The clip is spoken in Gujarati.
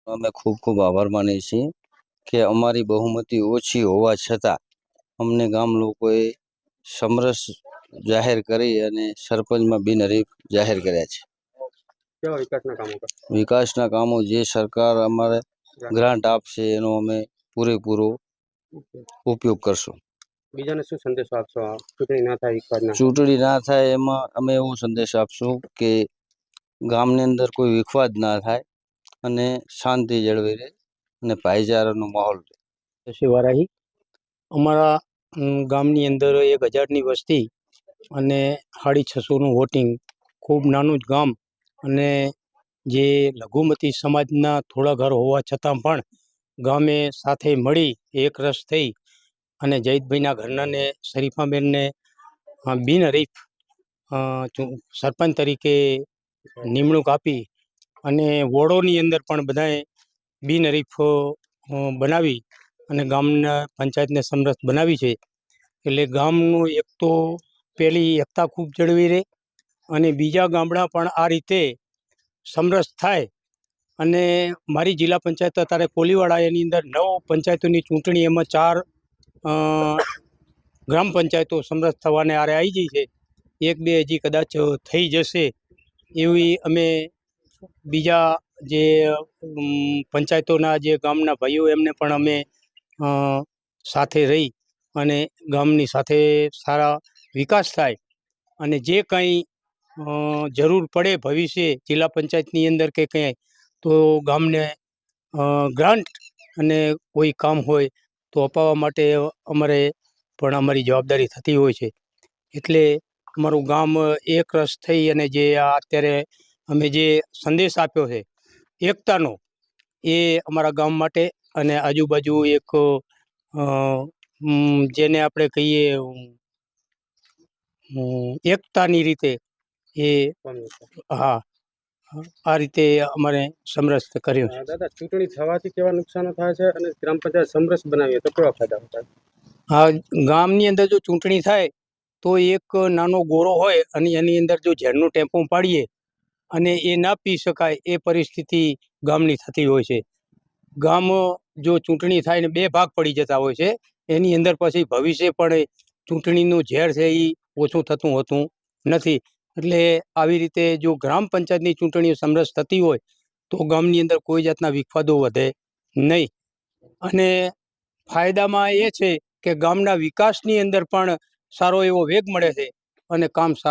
અમે ખૂબ ખૂબ આભાર માનીએ છીએ કે અમારી બહુમતી ઓછી હોવા છતાં અમને ગામ લોકોએ સમરસ જાહેર કરી અને સરપંચમાં બિનહરીફ જાહેર કર્યા છે। કેવા વિકાસના કામો કરે? વિકાસના કામો જે સરકાર અમારે ગ્રાન્ટ આપશે એનો અમે પૂરેપૂરો ઉપયોગ કરશું। બીજાને શું સંદેશો આપશો? ચૂંટણી ના થાય વિકાસના? ચૂંટણી ના થાય એમાં અમે એવો સંદેશ આપશું કે ગામની અંદર કોઈ વિખવાદ ના થાય અને શાંતિ જળવાઈ રહે અને ભાઈચારાનો માહોલ રહે। શિવારાહી અમારા ગામની અંદર 1000ની વસ્તી અને 650નું વોટિંગ, ખૂબ નાનું જ ગામ અને જે લઘુમતી સમાજના થોડા ઘર હોવા છતાં પણ ગામે સાથે મળી એક રસ થઈ અને જયદભાઈના ઘરનાને શરીફાબેનને બિનહરીફ સરપંચ તરીકે નિમણૂક આપી અને વોર્ડોની અંદર પણ બધાએ બિનહરીફ બનાવી અને ગામના પંચાયતને સમરસ બનાવી છે। એટલે ગામનું એક તો પહેલી એકતા ખૂબ જળવી રહે અને બીજા ગામડા પણ આ રીતે સમરસ થાય। અને મારી જિલ્લા પંચાયત અત્યારે કોલીવાડા એની અંદર 9 પંચાયતોની ચૂંટણી, એમાં 4 ગ્રામ પંચાયતો સમરસ થવાને આરે આવી ગઈ છે। 1-2 હજી કદાચ થઈ જશે એવી અમે બીજા જે પંચાયતોના જે ગામના ભાઈઓ એમને પણ અમે સાથે રહી અને ગામની સાથે સારા વિકાસ થાય અને જે કંઈ જરૂર પડે ભવિષ્ય જિલ્લા પંચાયતની અંદર કે કંઈ તો ગામને ગ્રાન્ટ અને કોઈ કામ હોય તો અપાવવા માટે અમારે પણ અમારી જવાબદારી થતી હોય છે। એટલે અમારું ગામ એક રસ થઈ અને જે અત્યારે અમે જે સંદેશ આપ્યો છે એકતાનો, એ અમારા ગામ માટે અને આજુબાજુ એક જેને આપણે કહીએ એકતાની રીતે એ હા આ રીતે અમારે સમરસ કર્યું છે। દાદા, ચૂંટણી થવાથી કેવા નુકસાનો થાય છે અને ગ્રામ પંચાયત સમરસ બનાવીએ તો કેવા ફાયદા થાય? હા, ગામની અંદર જો ચૂંટણી થાય તો એક નાનો ગોળો હોય અને એની અંદર જો ઝેરનું ટેમ્પો પાડીએ અને એ ના પી શકાય એ પરિસ્થિતિ ગામની થતી હોય છે। ગામ જો ચૂંટણી થાય ને 2 ભાગ પડી જતા હોય છે, એની અંદર પછી ભવિષ્ય પણ ચૂંટણીનું ઝેર છે એ ઓછું થતું હોતું નથી। એટલે આવી રીતે જો ગ્રામ પંચાયતની ચૂંટણીઓ સમરસ થતી હોય તો ગામની અંદર કોઈ જાતના વિખવાદો વધે નહીં અને ફાયદામાં એ છે કે ગામના વિકાસની અંદર પણ સારો એવો વેગ મળે છે અને કામ સારા